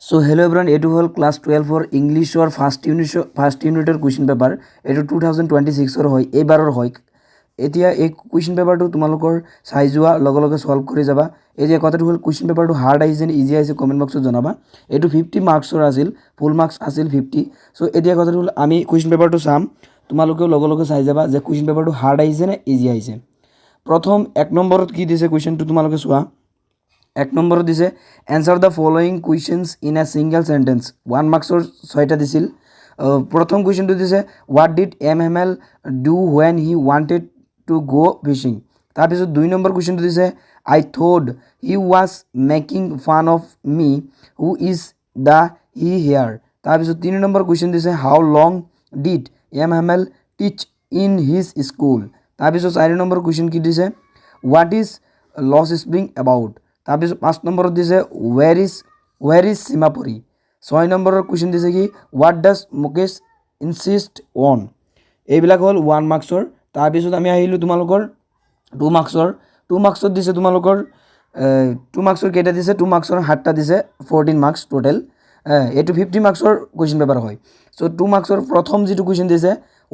So hello' everyone, এইটো হ'ল class 12ৰ ইংলিছৰ ফাৰ্ষ্ট ইউনিটৰ কুৱেশ্যন পেপাৰ। এইটো 2026ৰ হয়, এইবাৰৰ হয়। এতিয়া এই কুৱেশ্যন পেপাৰটো তোমালোকৰ চাই যোৱা, লগে লগে ছল্ভ কৰি যাবা। এতিয়া কথাটো হ'ল কুৱেশ্যন পেপাৰটো হাৰ্ড আহিছে নে ইজি আহিছে কমেণ্ট বক্সত জনাবা। এইটো 50 মাৰ্কছৰ আছিল, ফুল মাৰ্কছ আছিল 50। চ' এতিয়া কথাটো হ'ল আমি কুৱেশ্যন পেপাৰটো চাম, তোমালোকেও লগে লগে চাই যাবা যে কুৱেশ্যন পেপাৰটো হাৰ্ড আহিছে নে ইজি আহিছে। প্ৰথম 1 নম্বৰত কি দিছে কুৱেশ্যনটো তোমালোকে চোৱা। 1 নম্বৰত দিছে answer the following questions in a single sentence. 1 মাৰ্কছৰ 6টা দিছিল। প্ৰথম কুৱেশ্যনটো দিছে what did M do when he wanted to go' fishing. তাৰপিছত 2 নম্বৰ কুৱেশ্যনটো দিছে I thought he was making fun of me who is the he here. তাৰপিছত 3 নম্বৰ কুৱেশ্যন দিছে how long did M teach in his school. তাৰপিছত 4 নম্বৰ কুৱেশ্যন কি দিছে what is lost spring about. তাৰপিছত 5 নম্বৰত দিছে ৱেৰ ইজ সীমাপুৰী। 6 নম্বৰৰ কুৱেশ্যন দিছে কি what does Mukesh insist on. এইবিলাক হ'ল 1 মাৰ্কছৰ। তাৰপিছত আমি আহিলোঁ তোমালোকৰ 2 মাৰ্কছৰ। 2 মাৰ্কছত দিছে তোমালোকৰ 2 মাৰ্কছৰ কেইটা দিছে 2 মাৰ্কছৰ 7টা দিছে, 14 মাৰ্কছ টোটেল। এইটো 50 মাৰ্কছৰ কুৱেশ্যন পেপাৰ হয়। চ' 2 মাৰ্কছৰ প্ৰথম যিটো কুৱেশ্যন দিছে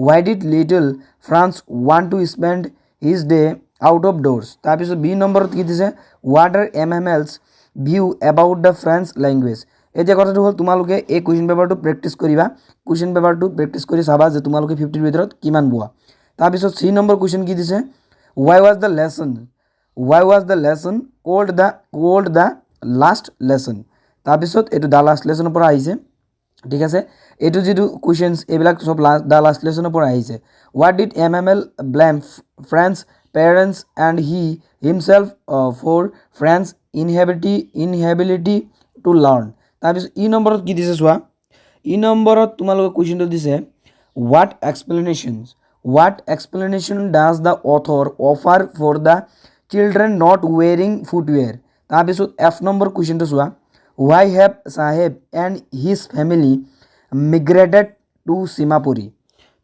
why did little Franz want to spend his day out of doors. তাৰপিছত বি নম্বৰত কি দিছে what are M Hamel's view about the French language. এতিয়া কথাটো হ'ল তোমালোকে এই কুৱেশ্যন পেপাৰটো প্ৰেক্টিছ কৰিবা, কুৱেশ্যন পেপাৰটো প্ৰেক্টিছ কৰি চাবা যে তোমালোকে 50ৰ ভিতৰত কিমান পোৱা। তাৰপিছত 3 নম্বৰ কুৱেশ্যন কি দিছে why was the lesson called the last lesson. তাৰপিছত এইটো দ্য লাষ্ট লেচনৰ পৰা আহিছে, ঠিক আছে। এইটো যিটো কুৱেশ্যনছ এইবিলাক চব দ্য লাষ্ট লেচনৰ পৰা আহিছে। What did blame French parents and he himself for French inability to learn. তাৰপিছত ই নম্বৰত কি দিছে চোৱা। ই নম্বৰত তোমালোকে কুৱেশ্যনটো দিছে what explanation does the author offer for the children not wearing footwear. তাৰপিছত এফ নম্বৰ কুৱেশ্যনটো চোৱা why have Saheb and his family migrated to Seemapuri.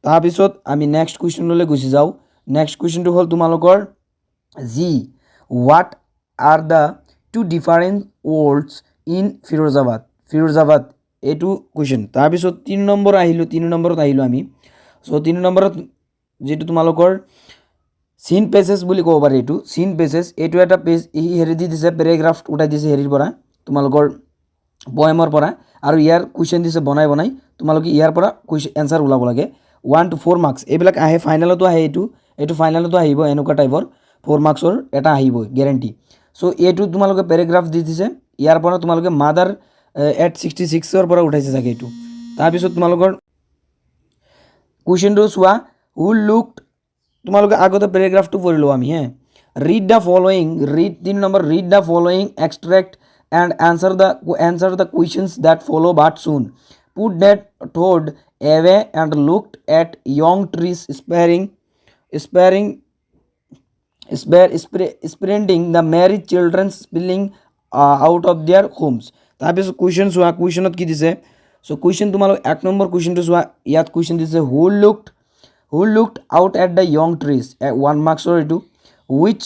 তাৰপিছত আমি নেক্সট কুৱেশ্যনলৈ গুচি যাওঁ। নেক্সট কুৱেশ্যনটো হ'ল তোমালোকৰ জি what are the two different words in Firozabad এইটো কুৱেশ্যন। তাৰপিছত 3 নম্বৰত আহিলোঁ আমি। চ' 3 নম্বৰত যিটো তোমালোকৰ চিন পেজেছ বুলি ক'ব পাৰি, এইটো চিন পেজেছ। এইটো এটা পেজ হেৰি দি দিছে, পেৰেগ্ৰাফ উঠাই দিছে হেৰিৰ পৰা তোমালোকৰ পয়েমৰ পৰা, আৰু ইয়াৰ কুৱেশ্যন দিছে বনাই তোমালোকে ইয়াৰ পৰা এনচাৰ ওলাব লাগে। 1 to 4 মাৰ্কছ এইবিলাক আহে, ফাইনেলতো আহে। এইটো ফাইনেলতো আহিব, এনেকুৱা টাইপৰ 4 মাৰ্কছৰ এটা আহিবই গেৰেণ্টি। চ' এইটো তোমালোকে পেৰেগ্ৰাফ দি দিছে, ইয়াৰ পৰা তোমালোকে মাদাৰ এট 66ৰ পৰা উঠাইছে চাগে এইটো। তাৰপিছত তোমালোকৰ কুৱেশ্যনটো চোৱা তোমালোকে আগতে পেৰেগ্ৰাফটো পঢ়ি লওঁ আমি। Read the following 3 number read the following extract and answer the questions that follow but soon put that toad away and looked at young trees sprinting the merry children spilling out of their homes. তাৰপিছত question চোৱা, কুৱেশ্যনত কি দিছে। চ' question তোমালোক 1 number কুৱেশ্যনটো চোৱা। ইয়াত question দিছে who looked out at the young trees, 1 মাৰ্কছৰ এইটো। which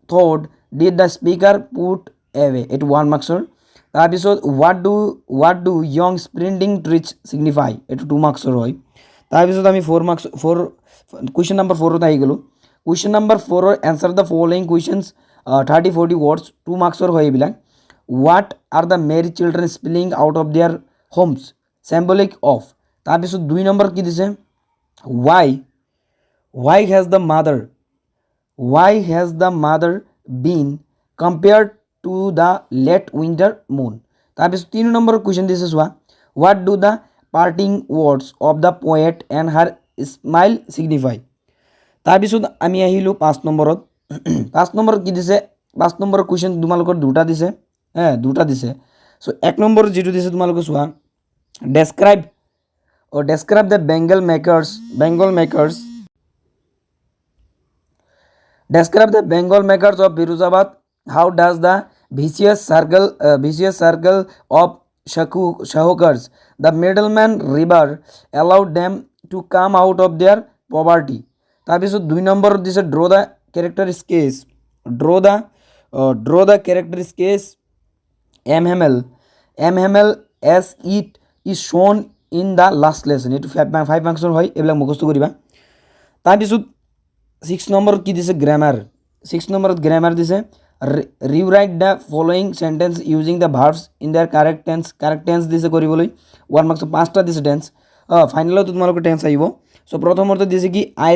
thought did the speaker put away, এইটো 1 মাৰ্কছৰ। তাৰপিছত what do young sprinting trees signify, এইটো 2 মাৰ্কছৰ হয়। তাৰপিছত আমি কুৱেশ্যন নম্বৰ 4ত আহি গ'লোঁ। কুৱেশ্যন নম্বৰ 4ৰ answer the following questions 30-40 words, 2 মাৰ্কছৰ হয় এইবিলাক। What are the many children spilling out of their homes symbolic of. তাৰপিছত 2 নম্বৰত কি দিছে why has the mother been compared to the late winter moon। তাৰপিছত 3 নম্বৰৰ কুৱেশ্যন দিছে চোৱা what do the parting words of the poet and her smile signify। তাৰপিছত আমি আহিলোঁ 5 নম্বৰত। 5 নম্বৰত কি দিছে 5 নম্বৰৰ কুৱেশ্যন তোমালোকৰ দুটা দিছে। চ' 1 নম্বৰত যিটো দিছে তোমালোকে চোৱা describe the Bengal makers of Firozabad. How does the vicious circle of Shahukars, the middleman river, allowed them to come out of their poverty। তাৰপিছত 2 নম্বৰত দিছে draw the character sketch M. As it is shown in the last lesson, এইটো 5 মাৰ্কছৰ হয়, এইবিলাক মুখস্থ কৰিবা। তাৰপিছত 6 নম্বৰত কি দিছে গ্ৰামাৰ, 6 নম্বৰত গ্ৰামাৰ দিছে rewrite the following sentence using the verbs in their correct tense দিছে কৰিবলৈ 1 মাৰ্কছৰ 5টা দিছে টেন্স। ফাইনেলতো তোমালোকৰ টেন্স আহিব। চ' প্ৰথমতে দিছে কি I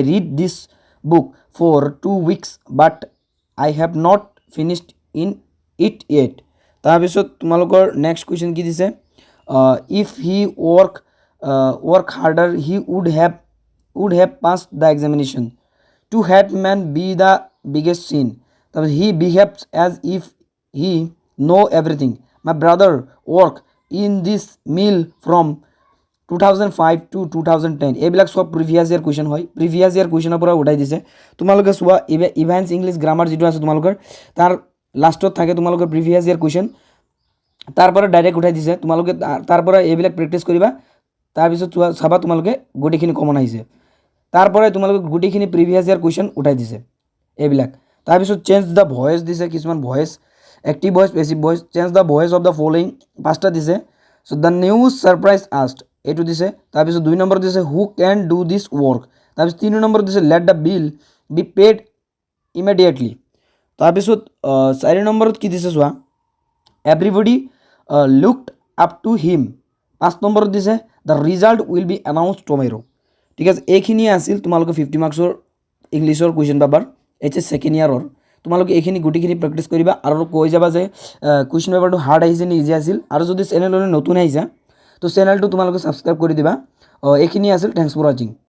read this book for 2 weeks but I have not finished in it yet. তাৰপিছত তোমালোকৰ নেক্সট কুৱেশ্যন কি দিছে if he work harder he would have passed the examination. To had man be the biggest sin. তাৰপিছত he behaves as if he know everything. My brother work in this mill from 2005 to 2010. এইবিলাক সব previous year question হয়, previous year কুৱেশ্যনৰ পৰা উঠাই দিছে। তোমালোকে চোৱা Evans English grammar যিটো আছে তোমালোকৰ তাৰ লাষ্টত থাকে তোমালোকৰ প্ৰিভিয়াছ ইয়াৰ কুৱেশ্যন, তাৰ পৰা ডাইৰেক্ট উঠাই দিছে। তোমালোকে তাৰ পৰা এইবিলাক প্ৰেক্টিছ কৰিবা, তাৰপিছত চাবা তোমালোকে গোটেইখিনি কমন আহিছে, তাৰ পৰাই তোমালোকে গোটেইখিনি প্ৰিভিয়াছ ইয়াৰ কুৱেশ্যন উঠাই দিছে এইবিলাক। তাৰপিছত চেঞ্জ দ্য ভইচ দিছে, কিছুমান voice active voice passive voice, change the voice of the following 5টা দিছে। চ' দ্য নিউজ ছাৰপ্ৰাইজ আষ্ট এইটো দিছে। তাৰপিছত 2 নম্বৰত দিছে হু কেন ডু দিছ ৱৰ্ক। তাৰপিছত 3 নম্বৰত দিছে let the bill be paid immediately. তাৰপিছত 4 নম্বৰত কি দিছে চোৱা everybody looked up to him. 5 নম্বৰত দিছে the result will be announce টুমৰো। ঠিক আছে, এইখিনিয়ে আছিল তোমালোকে 50 মাৰ্কছৰ ইংলিছৰ কুৱেশ্যন পেপাৰ এইচ ছেকেণ্ড ইয়াৰৰ। তোমালোকে এইখিনি গোটেইখিনি প্ৰেক্টিছ কৰিবা আৰু কৈ যাবা যে কুৱেশ্যন পেপাৰটো হাৰ্ড আহিছে নে ইজি আছিল। আৰু যদি চেনেললৈ নতুন আহিছা তো চেনেলটো তোমালোকে ছাবস্ক্ৰাইব কৰি দিবা। এইখিনি আছিল, থেংকছ ফৰ ৱাচিং।